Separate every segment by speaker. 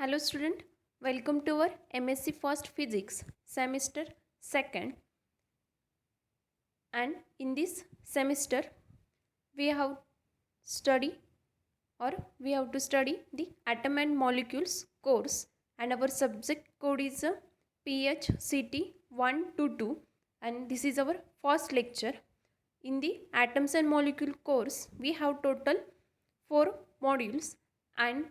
Speaker 1: Hello student, welcome to our MSc First Physics semester 2nd, and in this semester we have study or we have to study the atom and molecules course, and our subject code is PHCT 122, and this is our first lecture. In the atoms and molecule course we have total 4 modules, and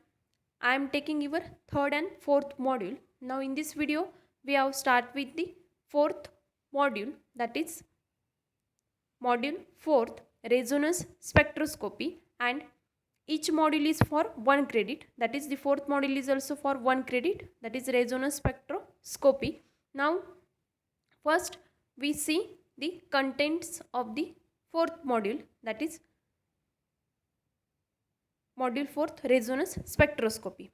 Speaker 1: I am taking your third and fourth module. Now in this video we have start with the fourth module, that is module fourth, resonance spectroscopy, and each module is for 1 credit. That is the fourth module is also for 1 credit, that is resonance spectroscopy. Now first we see the contents of the fourth module, that is module 4th, resonance spectroscopy.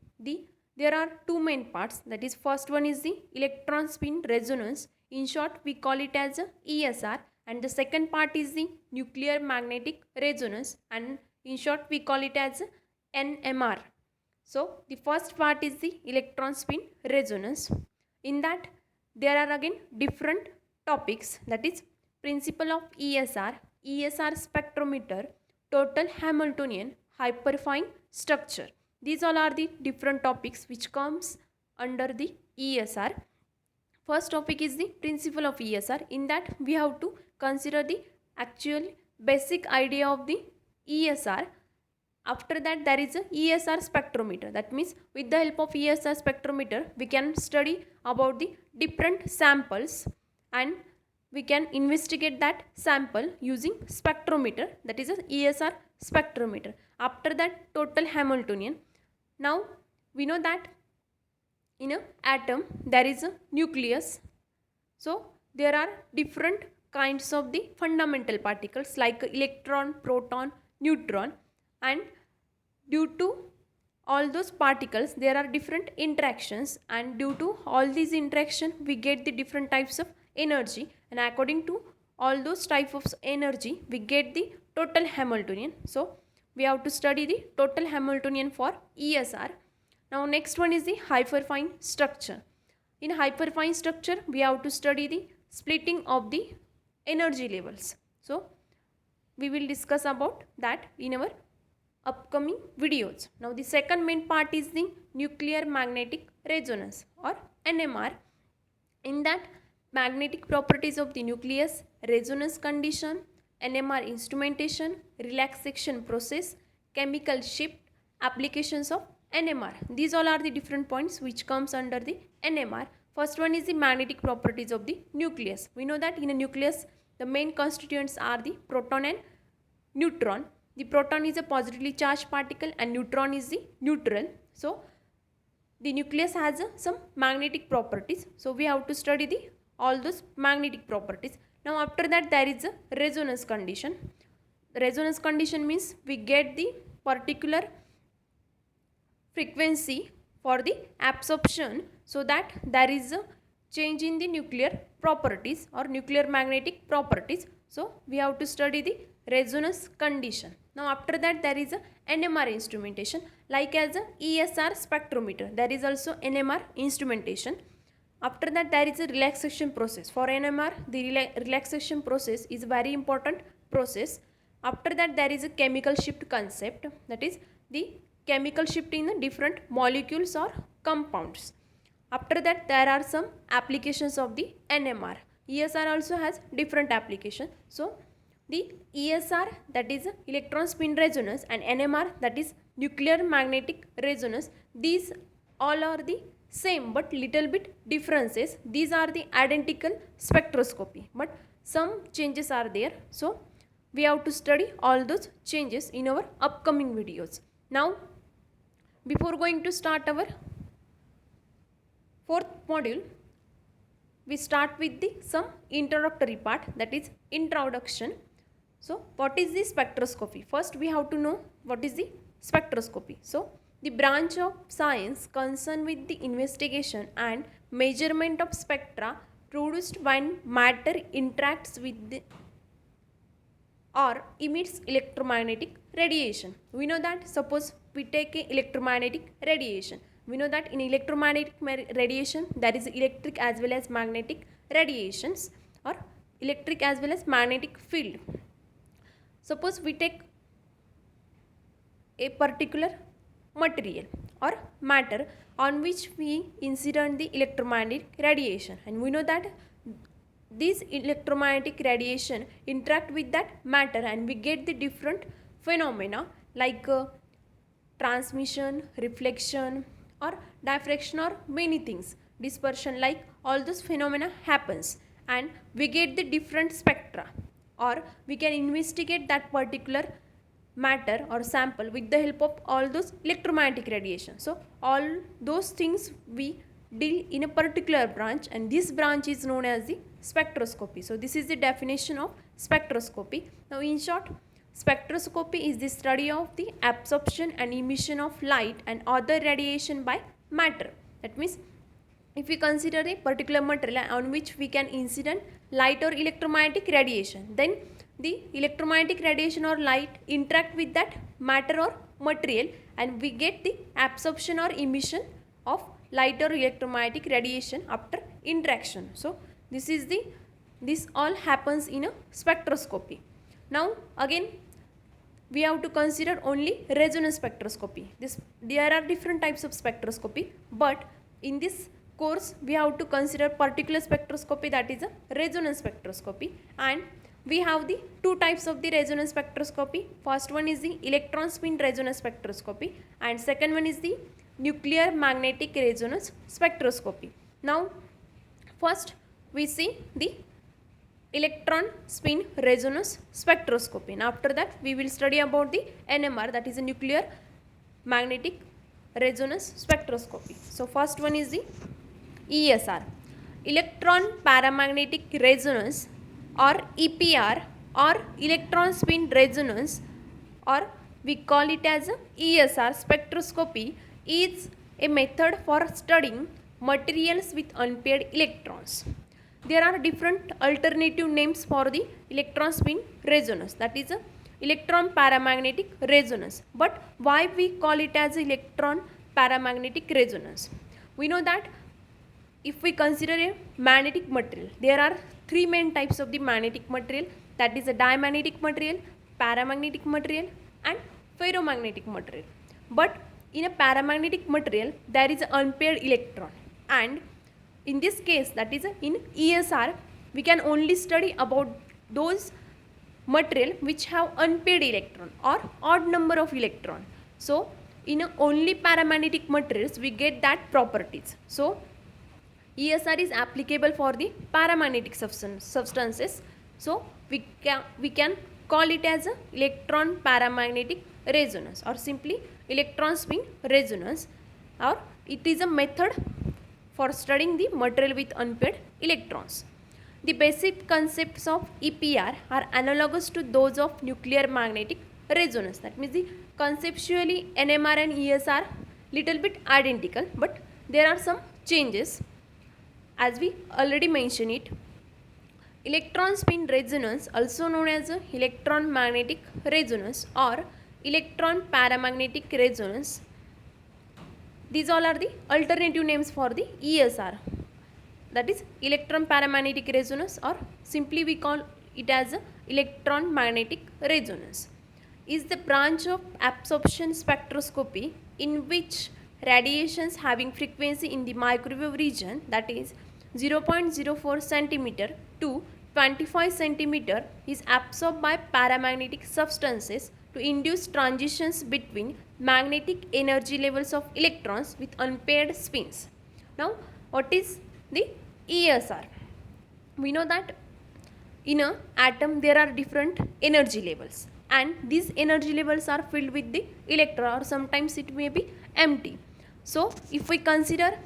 Speaker 1: There are two main parts, that is first one is the electron spin resonance, in short we call it as a ESR, and the second part is the nuclear magnetic resonance, and in short we call it as NMR. So the first part is the electron spin resonance. In that there are again different topics, that is principle of ESR, ESR spectrometer, total Hamiltonian, hyperfine structure. These all are the different topics which comes under the ESR. First topic is the principle of ESR. In that we have to consider the actual basic idea of the ESR. After that there is a ESR spectrometer. That means with the help of ESR spectrometer we can study about the different samples, and we can investigate that sample using spectrometer, that is a ESR spectrometer. After that total Hamiltonian. Now we know that in an atom there is a nucleus. So there are different kinds of the fundamental particles like electron, proton, neutron, and due to all those particles there are different interactions, and due to all these interaction we get the different types of energy, and according to all those types of energy we get the total Hamiltonian. So we have to study the total Hamiltonian for ESR. Now next one is the hyperfine structure. In hyperfine structure we have to study the splitting of the energy levels. So we will discuss about that in our upcoming videos. Now the second main part is the nuclear magnetic resonance or NMR. In that magnetic properties of the nucleus, resonance condition, NMR instrumentation, relaxation process, chemical shift, applications of NMR. These all are the different points which comes under the NMR. First one is the magnetic properties of the nucleus. We know that in a nucleus the main constituents are the proton and neutron. The proton is a positively charged particle and neutron is the neutral. So the nucleus has some magnetic properties. So we have to study all those magnetic properties. Now after that there is a resonance condition. Resonance condition means we get the particular frequency for the absorption, so that there is a change in the nuclear properties or nuclear magnetic properties. So we have to study the resonance condition. Now after that there is a NMR instrumentation, like as a ESR spectrometer there is also NMR instrumentation. After that there is a relaxation process. For NMR the relaxation process is very important process. After that there is a chemical shift concept, that is the chemical shift in the different molecules or compounds. After that there are some applications of the NMR. ESR also has different application. So the ESR, that is electron spin resonance, and NMR, that is nuclear magnetic resonance, these all are the same but little bit differences. These are the identical spectroscopy but some changes are there. So we have to study all those changes in our upcoming videos. Now before going to start our fourth module, we start with the some introductory part, that is introduction. So what is the spectroscopy? First we have to know what is the spectroscopy. So the branch of science concerned with the investigation and measurement of spectra produced when matter interacts with the or emits electromagnetic radiation. We know that suppose we take a electromagnetic radiation, We know that in electromagnetic radiation there is electric as well as magnetic radiations, or electric as well as magnetic field. Suppose we take a particular material or matter on which we incident the electromagnetic radiation, and we know that this electromagnetic radiation interact with that matter and we get the different phenomena like transmission, reflection, or diffraction, or many things, dispersion, like all those phenomena happens and we get the different spectra, or we can investigate that particular matter or sample with the help of all those electromagnetic radiation. So all those things we deal in a particular branch, and this branch is known as the spectroscopy. So this is the definition of spectroscopy. Now in short, spectroscopy is the study of the absorption and emission of light and other radiation by matter. That means if we consider a particular material on which we can incident light or electromagnetic radiation, then the electromagnetic radiation or light interact with that matter or material and we get the absorption or emission of light or electromagnetic radiation after interaction. So this all happens in a spectroscopy. Now again we have to consider only resonance spectroscopy. There are different types of spectroscopy, but in this course we have to consider particular spectroscopy, that is a resonance spectroscopy. And we have the two types of the resonance spectroscopy. First one is the electron spin resonance spectroscopy and second one is the nuclear magnetic resonance spectroscopy. Now first we see the electron spin resonance spectroscopy, and after that we will study about the NMR, that is a nuclear magnetic resonance spectroscopy. So first one is the ESR, electron paramagnetic resonance, or EPR, or electron spin resonance, or we call it as a ESR spectroscopy, is a method for studying materials with unpaired electrons. There are different alternative names for the electron spin resonance, that is a electron paramagnetic resonance. But why we call it as electron paramagnetic resonance? We know that if we consider a magnetic material, there are three main types of the magnetic material, that is a diamagnetic material, paramagnetic material, and ferromagnetic material. But in a paramagnetic material there is an unpaired electron, and in this case, that is in ESR, we can only study about those material which have unpaired electron or odd number of electron. So in only paramagnetic materials we get that properties. So ESR is applicable for the paramagnetic substances. So we can call it as a electron paramagnetic resonance, or simply electron spin resonance, or it is a method for studying the material with unpaired electrons. The basic concepts of EPR are analogous to those of nuclear magnetic resonance. That means the conceptually NMR and ESR little bit identical, but there are some changes. As we already mentioned it, electron spin resonance, also known as electron magnetic resonance or electron paramagnetic resonance, these all are the alternative names for the ESR, that is electron paramagnetic resonance, or simply we call it as electron magnetic resonance, is the branch of absorption spectroscopy in which radiations having frequency in the microwave region, that is 0.04 centimeter to 25 centimeter, is absorbed by paramagnetic substances to induce transitions between magnetic energy levels of electrons with unpaired spins. Now what is the ESR? We know that in an atom there are different energy levels, and these energy levels are filled with the electron, or sometimes it may be empty. So if we consider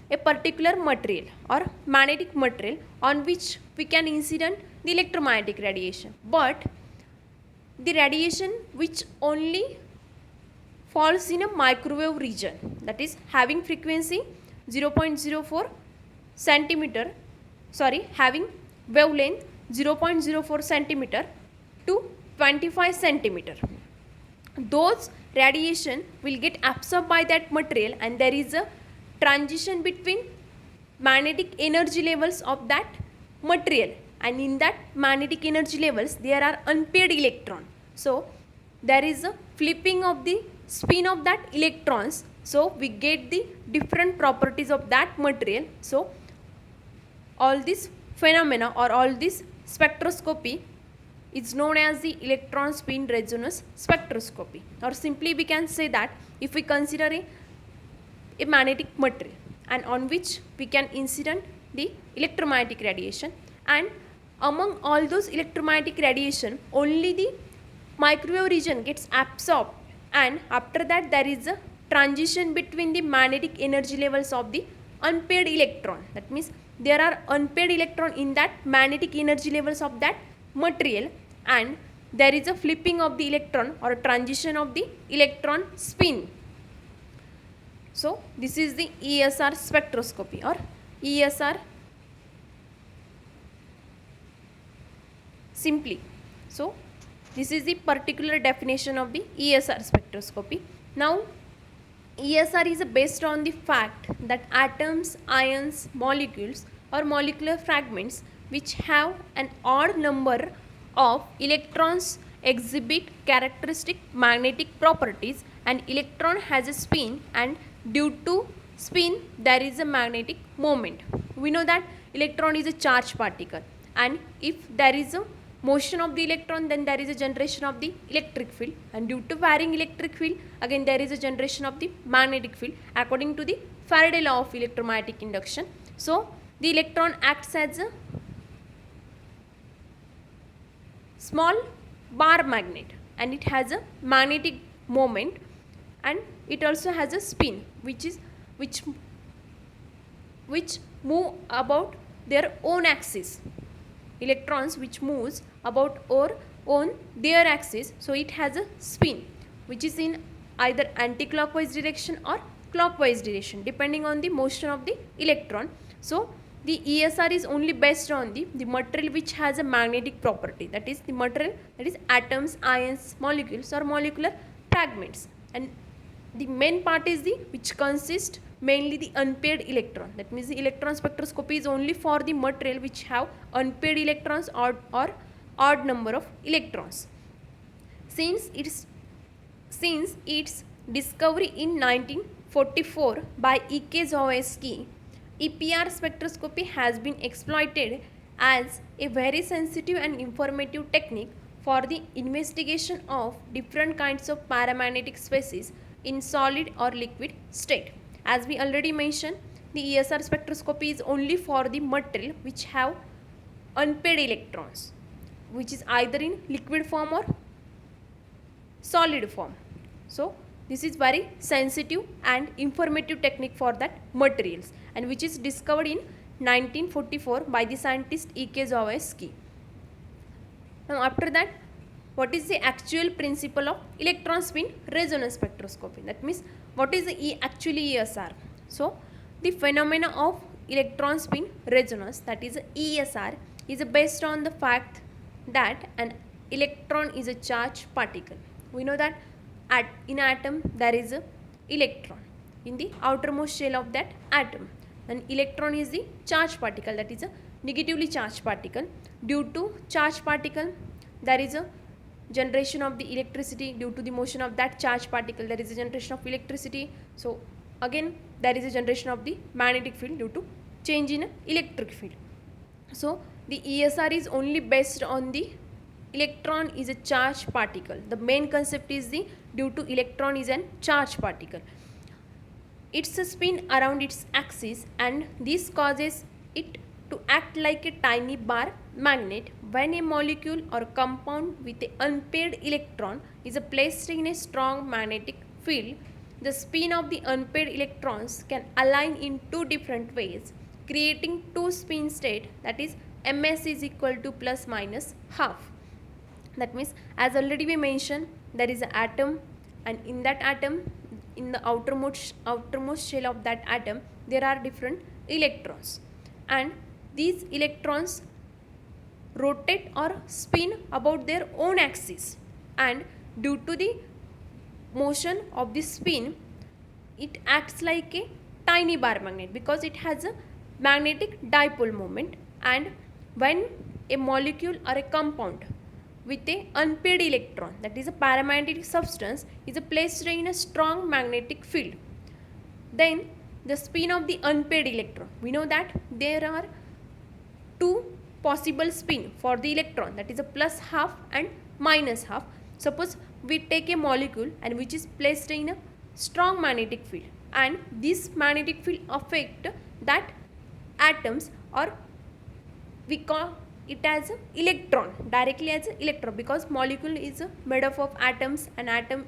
Speaker 1: a particular material or magnetic material on which we can incident the electromagnetic radiation, but the radiation which only falls in a microwave region, that is having frequency 0.04 centimeter, having wavelength 0.04 centimeter to 25 centimeter. Those radiation will get absorbed by that material, and there is a transition between magnetic energy levels of that material, and in that magnetic energy levels there are unpaired electron. So there is a flipping of the spin of that electrons, so we get the different properties of that material. So all this phenomena or all this spectroscopy is known as the electron spin resonance spectroscopy, or simply we can say that if we consider a magnetic material and on which we can incident the electromagnetic radiation, and among all those electromagnetic radiation only the microwave region gets absorbed, and after that there is a transition between the magnetic energy levels of the unpaired electron. That means there are unpaired electron in that magnetic energy levels of that material, and there is a flipping of the electron or a transition of the electron spin. So this is the ESR spectroscopy or ESR simply. So this is the particular definition of the ESR spectroscopy. Now ESR is based on the fact that atoms, ions, molecules or molecular fragments which have an odd number of electrons exhibit characteristic magnetic properties, and electron has a spin, and due to spin there is a magnetic moment. We know that electron is a charged particle, and if there is a motion of the electron then there is a generation of the electric field, and due to varying electric field again there is a generation of the magnetic field according to the Faraday law of electromagnetic induction. So the electron acts as a small bar magnet, and it has a magnetic moment, and it also has a spin which move about their own axis. Electrons which moves about or on their axis, so it has a spin which is in either anti-clockwise direction or clockwise direction depending on the motion of the electron. So the ESR is only based on the material which has a magnetic property, that is the material that is atoms, ions, molecules or molecular fragments, and the main part is the which consists mainly the unpaired electron. That means the electron spectroscopy is only for the material which have unpaired electrons or odd number of electrons. Since its discovery in 1944 by E.K. Zhawadsky, EPR spectroscopy has been exploited as a very sensitive and informative technique for the investigation of different kinds of paramagnetic species in solid or liquid state. As we already mentioned, the ESR spectroscopy is only for the material which have unpaired electrons, which is either in liquid form or solid form. So this is very sensitive and informative technique for that materials, and which is discovered in 1944 by the scientist E.K. Zhawadsky. Now after that, what is the actual principle of electron spin resonance spectroscopy? That means what is the actually ESR? So the phenomena of electron spin resonance, that is ESR, is based on the fact that an electron is a charged particle. We know that in an atom there is a electron in the outermost shell of that atom. An electron is the charged particle, that is a negatively charged particle. Due to charged particle there is a generation of the electricity. Due to the motion of that charged particle there is a generation of electricity. So again there is a generation of the magnetic field due to change in electric field. So the ESR is only based on the electron is a charged particle. The main concept is the due to electron is a charged particle. It's a spin around its axis, and this causes it to act like a tiny bar magnet. When a molecule or compound with an unpaired electron is placed in a strong magnetic field, the spin of the unpaired electrons can align in two different ways, creating two spin state, that is ms is equal to plus minus half. That means as already we mentioned, there is an atom, and in that atom, in the outermost shell of that atom there are different electrons, and these electrons rotate or spin about their own axis, and due to the motion of the spin, it acts like a tiny bar magnet because it has a magnetic dipole moment. And when a molecule or a compound with a unpaired electron, that is a paramagnetic substance, is placed in a strong magnetic field, then the spin of the unpaired electron, we know that there are two possible spin for the electron, that is a plus half and minus half. Suppose we take a molecule and which is placed in a strong magnetic field, and this magnetic field affect that atoms, or we call it as a electron, directly as a electron, because molecule is made up of atoms and atom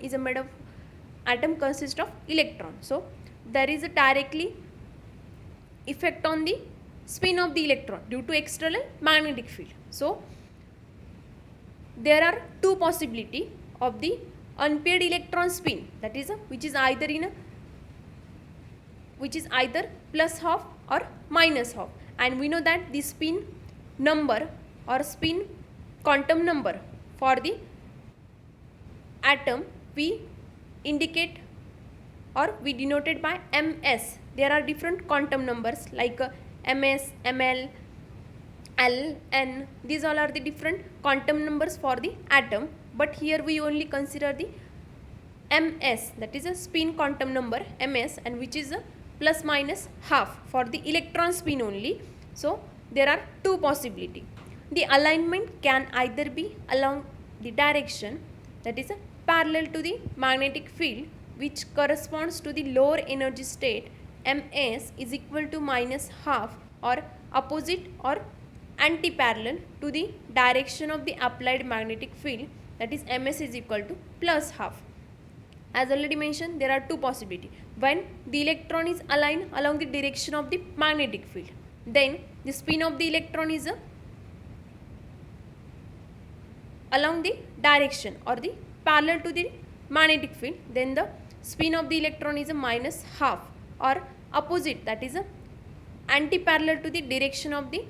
Speaker 1: consists of electron. So there is a directly effect on the spin of the electron due to external magnetic field. So there are two possibility of the unpaired electron spin, that is which is either plus half or minus half. And we know that the spin number or spin quantum number for the atom we indicate or we denoted by ms. There are different quantum numbers like ms, ml, l, n. These all are the different quantum numbers for the atom, but here we only consider the ms, that is a spin quantum number ms, and which is a plus minus half for the electron spin only. So there are two possibility. The alignment can either be along the direction, that is parallel to the magnetic field, which corresponds to the lower energy state, ms is equal to minus half, or opposite or anti-parallel to the direction of the applied magnetic field, that is ms is equal to plus half. As already mentioned, there are two possibilities. When the electron is aligned along the direction of the magnetic field, then the spin of the electron is along the direction or the parallel to the magnetic field, then the spin of the electron is a minus half, or opposite, that is anti-parallel to the direction of the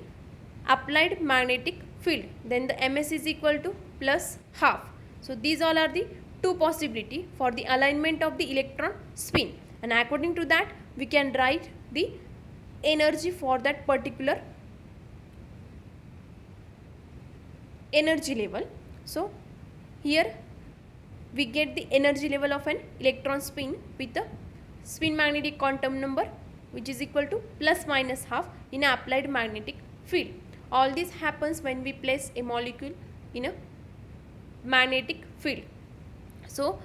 Speaker 1: applied magnetic field, then the ms is equal to plus half. So these all are the two possibility for the alignment of the electron spin, and according to that we can write the energy for that particular energy level. So here we get the energy level of an electron spin with the spin magnetic quantum number which is equal to plus minus half in an applied magnetic field. All this happens when we place a molecule in a magnetic field. So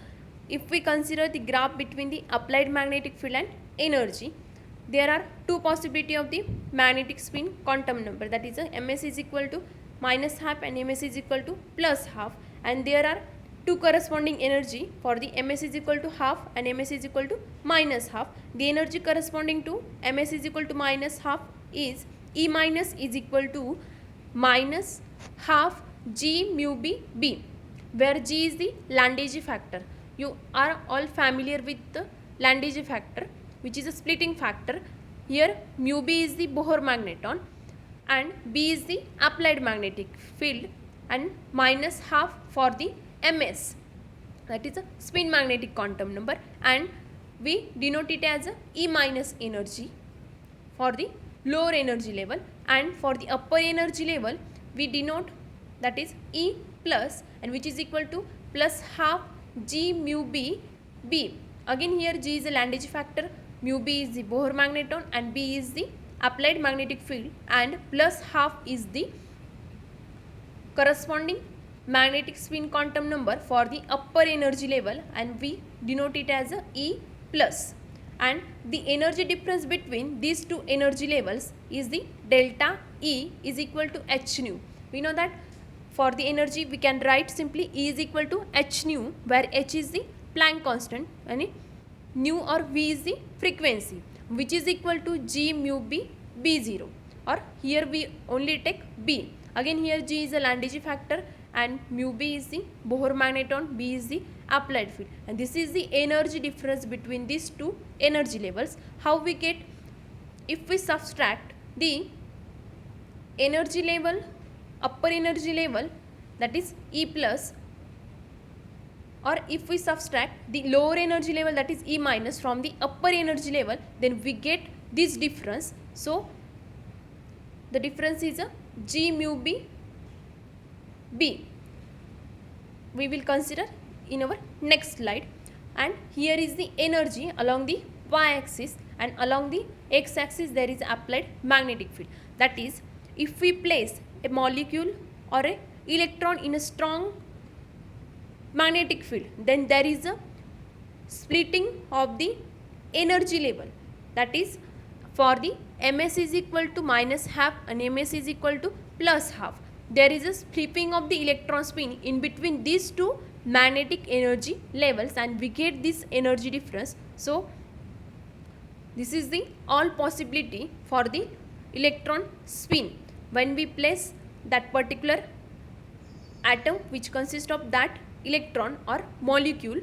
Speaker 1: if we consider the graph between the applied magnetic field and energy, there are two possibility of the magnetic spin quantum number, that is ms is equal to minus half and ms is equal to plus half, and there are two corresponding energy for the ms is equal to half and ms is equal to minus half. The energy corresponding to ms is equal to minus half is E minus is equal to minus half g mu b, where g is the Landéje factor. You are all familiar with the Landéje factor, which is a splitting factor. Here mu b is the Bohr magneton and b is the applied magnetic field, and minus half for the ms, that is a spin magnetic quantum number, and we denote it as a E minus energy for the lower energy level, and for the upper energy level we denote that is E plus, and which is equal to plus half g mu b. Again here g is a Landéje factor, mu b is the Bohr magneton, and b is the applied magnetic field, and plus half is the corresponding magnetic spin quantum number for the upper energy level, and we denote it as a E plus. And the energy difference between these two energy levels is the delta E is equal to h nu. We know that for the energy we can write simply E is equal to h nu, where h is the Planck constant and nu or v is the frequency, which is equal to g mu b b0, or here we only take b. Again here g is a Landéje factor and mu b is the Bohr magneton, b is the applied field, and this is the energy difference between these two energy levels. How we get? If we subtract the energy level, upper energy level, that is E plus, or if we subtract the lower energy level, that is E minus, from the upper energy level, then we get this difference. So the difference is a G mu B B. We will consider in our next slide. And here is the energy along the y-axis, and along the x-axis there is applied magnetic field. That is, if we place a molecule or a electron in a strong magnetic field, then there is a splitting of the energy level. That is, for the ms is equal to minus half and ms is equal to plus half, there is a flipping of the electron spin in between these two magnetic energy levels, and we get this energy difference. So this is the all possibility for the electron spin when we place that particular atom which consists of that electron or molecule.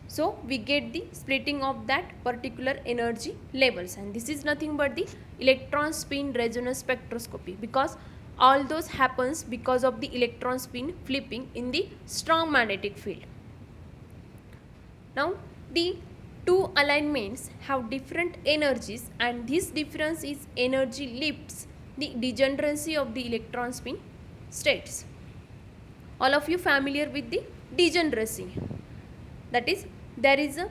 Speaker 1: So we get the splitting of that particular energy levels, and this is nothing but the electron spin resonance spectroscopy, because all those happens because of the electron spin flipping in the strong magnetic field. Now the two alignments have different energies, and this difference is energy lifts the degeneracy of the electron spin states. All of you familiar with the degeneracy? That is, there is a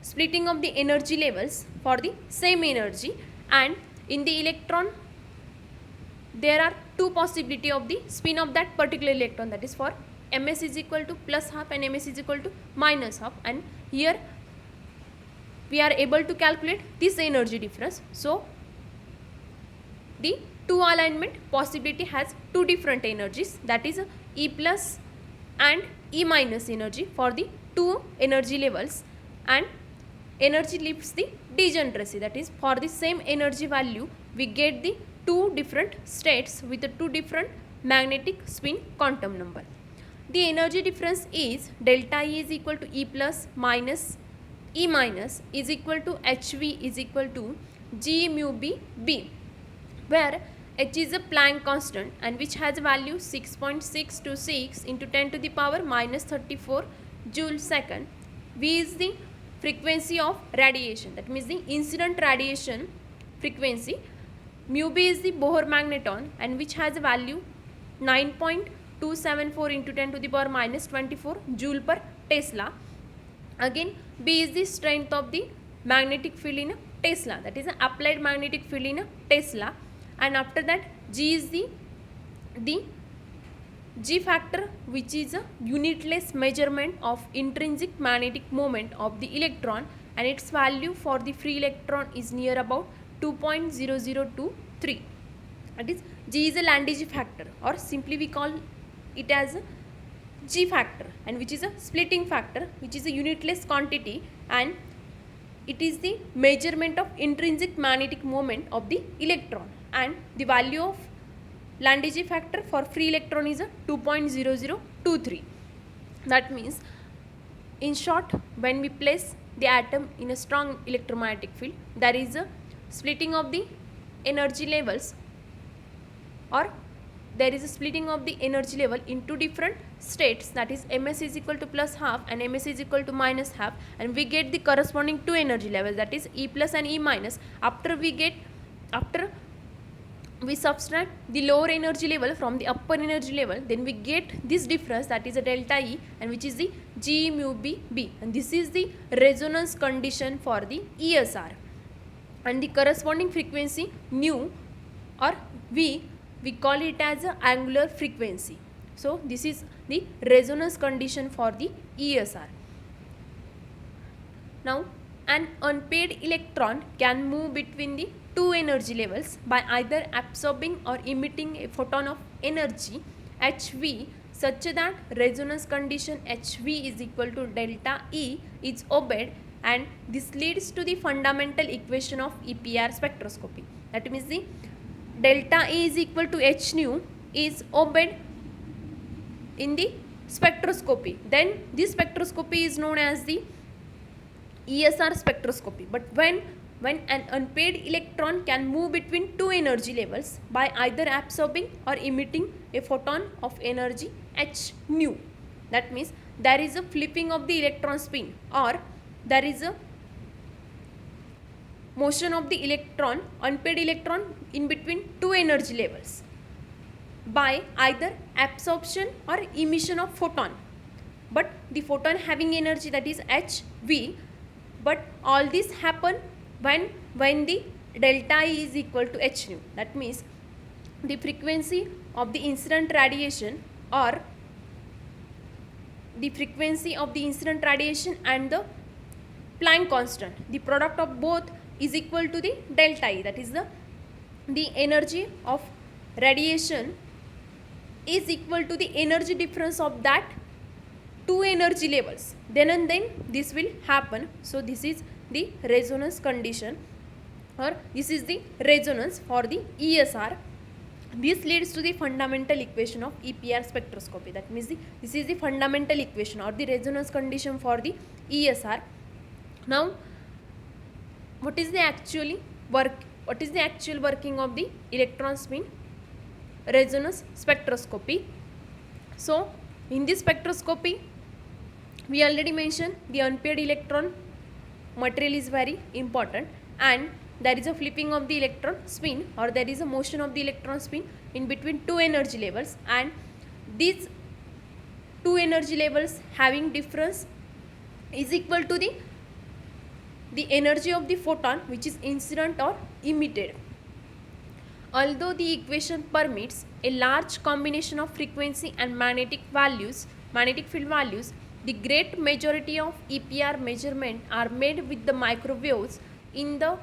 Speaker 1: splitting of the energy levels for the same energy, and in the electron there are two possibility of the spin of that particular electron, that is for ms is equal to plus half and ms is equal to minus half, and here we are able to calculate this energy difference. So the two alignment possibility has two different energies, that is E plus and E minus energy for the two energy levels, and energy lifts the degeneracy, that is for the same energy value we get the two different states with the two different magnetic spin quantum number. The energy difference is delta E is equal to E plus minus E minus is equal to HV is equal to G mu B B, where H is a Planck constant and which has a value 6.626 into 10 to the power minus 34 joule second. V is the frequency of radiation, that means the incident radiation frequency. Mu B is the Bohr magneton and which has a value 9.274 into 10 to the power minus 24 joule per Tesla. Again, B is the strength of the magnetic field in a Tesla, that is an applied magnetic field in a Tesla. And after that, G is the G factor, which is a unitless measurement of intrinsic magnetic moment of the electron, and its value for the free electron is near about 2.0023. That is, G is a Landis factor, or simply we call it as a G factor, and which is a splitting factor, which is a unitless quantity, and it is the measurement of intrinsic magnetic moment of the electron, and the value of Landis factor for free electron is a 2.0023. That means, in short, when we place the atom in a strong electromagnetic field, there is a splitting of the energy levels, or there is a splitting of the energy level into different states, that is ms is equal to plus half and ms is equal to minus half, and we get the corresponding two energy levels, that is E plus and E minus. After we subtract the lower energy level from the upper energy level, then we get this difference, that is a delta E, and which is the G mu B B, and this is the resonance condition for the ESR, and the corresponding frequency nu or V, we call it as a angular frequency. So this is the resonance condition for the ESR. Now, an unpaired electron can move between the two energy levels by either absorbing or emitting a photon of energy Hv such that resonance condition Hv is equal to delta E is obeyed, and this leads to the fundamental equation of EPR spectroscopy. That means the delta E is equal to H nu is obeyed in the spectroscopy. Then this spectroscopy is known as the ESR spectroscopy. But when an unpaired electron can move between two energy levels by either absorbing or emitting a photon of energy H nu. That means there is a flipping of the electron spin, or there is a motion of the electron, unpaired electron, in between two energy levels by either absorption or emission of photon. But the photon having energy, that is hv, but all this happen when the delta E is equal to h nu. That means the frequency of the incident radiation, or the frequency of the incident radiation and the Planck constant, the product of both is equal to the delta E, that is the energy of radiation is equal to the energy difference of that two energy levels. Then and then this will happen. So this is the resonance condition, or this is the resonance for the ESR. This leads to the fundamental equation of EPR spectroscopy. That means this is the fundamental equation or the resonance condition for the ESR. Now, what is the actual working of the electron spin resonance spectroscopy? So, in this spectroscopy, we already mentioned the unpaired electron material is very important, and there is a flipping of the electron spin, or there is a motion of the electron spin in between two energy levels, and these two energy levels having difference is equal to the energy of the photon which is incident or emitted. Although the equation permits a large combination of frequency and magnetic field values, the great majority of EPR measurements are made with the microwaves in the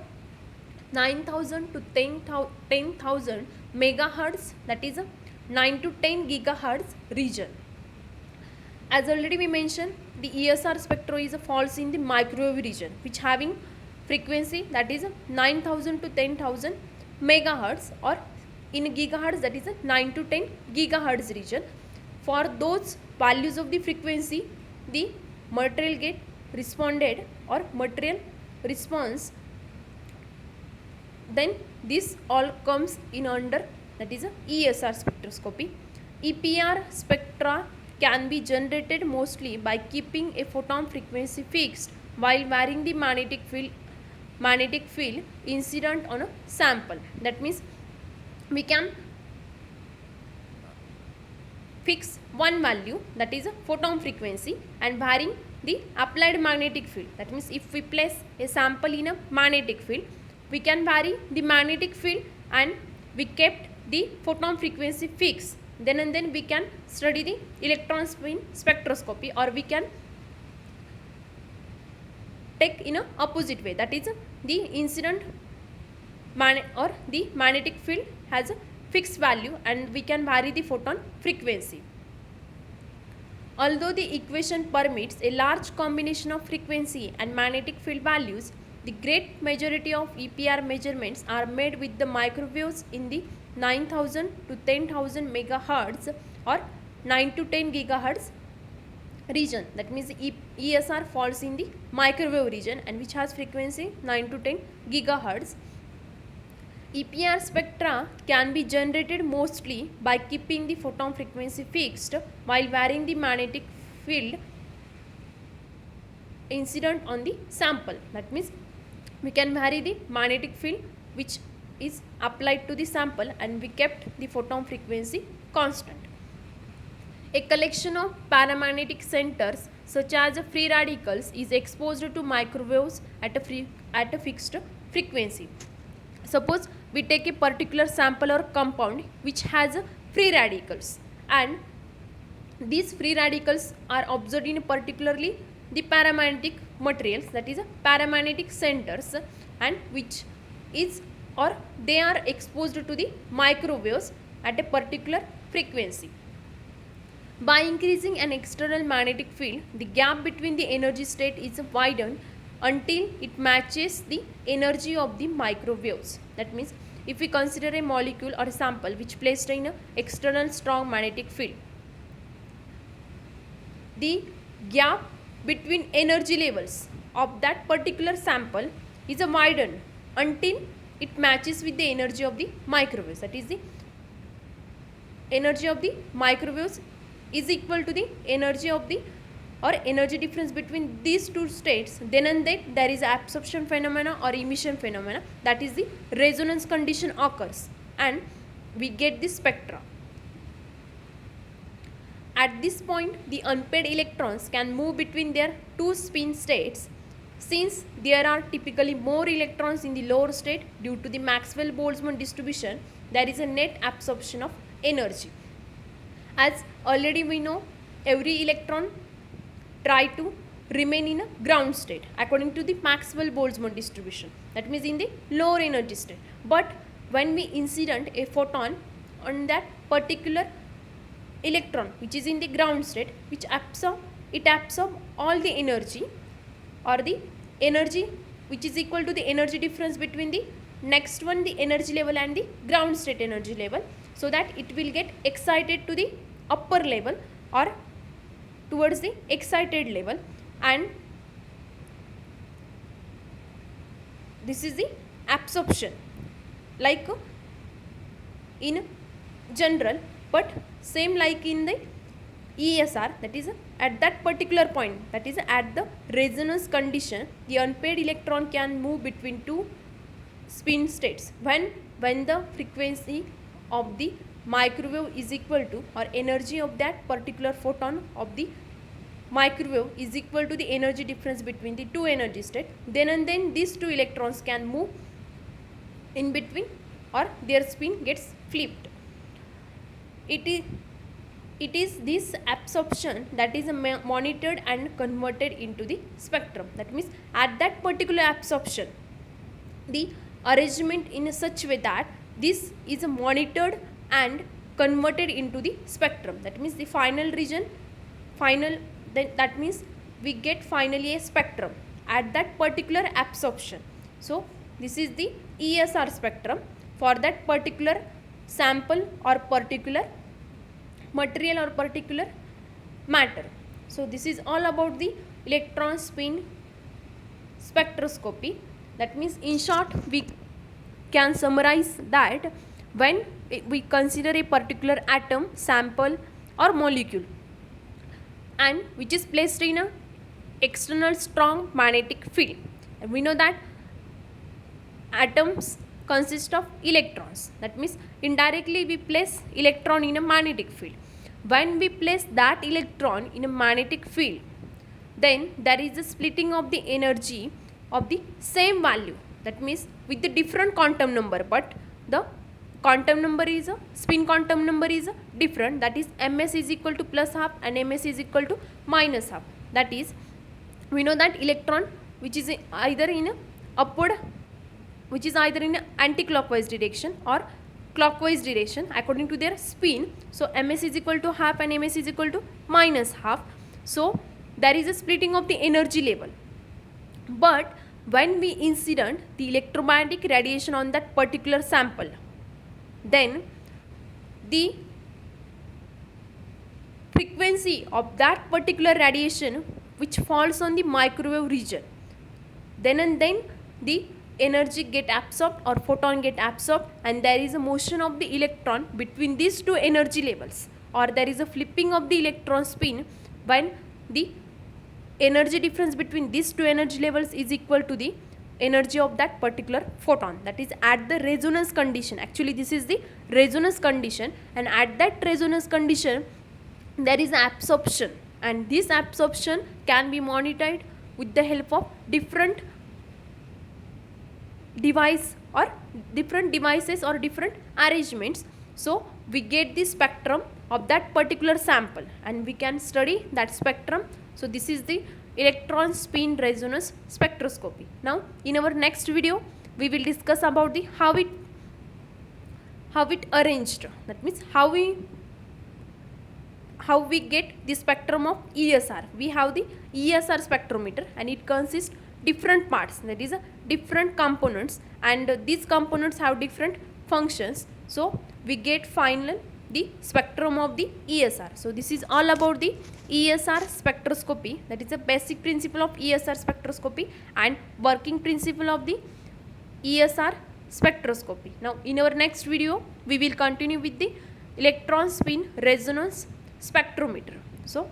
Speaker 1: 9000 to 10,000 megahertz, that is 9 to 10 gigahertz region. As already we mentioned, the ESR spectrum falls in the microwave region, which having frequency that is 9000 to 10,000 megahertz, or in gigahertz that is 9 to 10 gigahertz region. For those values of the frequency, the material get responded or material response, then this all comes in under, that is a ESR spectroscopy. EPR spectra can be generated mostly by keeping a photon frequency fixed while varying the magnetic field incident on a sample. That means we can fix one value, that is a photon frequency, and varying the applied magnetic field. That means if we place a sample in a magnetic field, we can vary the magnetic field and we kept the photon frequency fixed. Then and then we can study the electron spin spectroscopy, or we can take in a opposite way, that is the incident or the magnetic field has a fixed value and we can vary the photon frequency. Although the equation permits a large combination of frequency and magnetic field values, the great majority of EPR measurements are made with the microwaves in the 9000 to 10,000 megahertz or 9 to 10 gigahertz region. That means ESR falls in the microwave region and which has frequency 9 to 10 gigahertz. EPR spectra can be generated mostly by keeping the photon frequency fixed while varying the magnetic field incident on the sample. That means we can vary the magnetic field which is applied to the sample and we kept the photon frequency constant. A collection of paramagnetic centers such as free radicals is exposed to microwaves at a fixed frequency. Suppose we take a particular sample or compound which has free radicals, and these free radicals are observed in particularly the paramagnetic materials, that is paramagnetic centers, and which is or they are exposed to the microwaves at a particular frequency. By increasing an external magnetic field, the gap between the energy state is widened until it matches the energy of the microwaves. That means if we consider a molecule or a sample which placed in an external strong magnetic field, the gap between energy levels of that particular sample is widened until it matches with the energy of the microwaves. That is the energy of the microwaves is equal to the energy of the or energy difference between these two states, then and then there is absorption phenomena or emission phenomena, that is the resonance condition occurs and we get the spectra. At this point, the unpaired electrons can move between their two spin states. Since there are typically more electrons in the lower state due to the Maxwell-Boltzmann distribution, there is a net absorption of energy. As already we know, every electron try to remain in a ground state according to the Maxwell-Boltzmann distribution, that means in the lower energy state. But when we incident a photon on that particular electron which is in the ground state, which absorb all the energy or the energy which is equal to the energy difference between the next one, the energy level, and the ground state energy level, so that it will get excited to the upper level or towards the excited level, and this is the absorption like in general, but same like in the ESR, that is at that particular point, that is at the resonance condition, the unpaired electron can move between two spin states when the frequency of the microwave is equal to, or energy of that particular photon of the microwave is equal to the energy difference between the two energy states, then and then these two electrons can move in between or their spin gets flipped. It is this absorption that is monitored and converted into the spectrum. That means at that particular absorption, the arrangement in such way that this is monitored and converted into the spectrum. That means the final region, that means we get finally a spectrum at that particular absorption. So this is the ESR spectrum for that particular sample or particular material or particular matter. So this is all about the electron spin spectroscopy. That means in short we can summarize that when we consider a particular atom, sample or molecule and which is placed in a external strong magnetic field, and we know that atoms consist of electrons, that means indirectly we place electron in a magnetic field. When we place that electron in a magnetic field, then there is a splitting of the energy of the same value, that means with the different quantum number, but the quantum number is a spin quantum number is a different, that is ms is equal to plus half and ms is equal to minus half. That is, we know that electron which is either in a upward, which is either in anti-clockwise direction or clockwise direction according to their spin. So ms is equal to half and ms is equal to minus half. So there is a splitting of the energy level. But when we incident the electromagnetic radiation on that particular sample, then the frequency of that particular radiation which falls on the microwave region, then and then the energy get absorbed or photon get absorbed, and there is a motion of the electron between these two energy levels, or there is a flipping of the electron spin when the energy difference between these two energy levels is equal to the energy of that particular photon, that is at the resonance condition. Actually this is the resonance condition, and at that resonance condition there is absorption, and this absorption can be monitored with the help of different devices or different arrangements. So we get the spectrum of that particular sample and we can study that spectrum. So this is the electron spin resonance spectroscopy. Now in our next video we will discuss about the how it arranged, that means how we get the spectrum of ESR. We have the ESR spectrometer and it consists different parts, that is different components, and these components have different functions. So we get final the spectrum of the ESR. So this is all about the ESR spectroscopy, that is the basic principle of ESR spectroscopy and working principle of the ESR spectroscopy. Now in our next video we will continue with the electron spin resonance spectrometer. So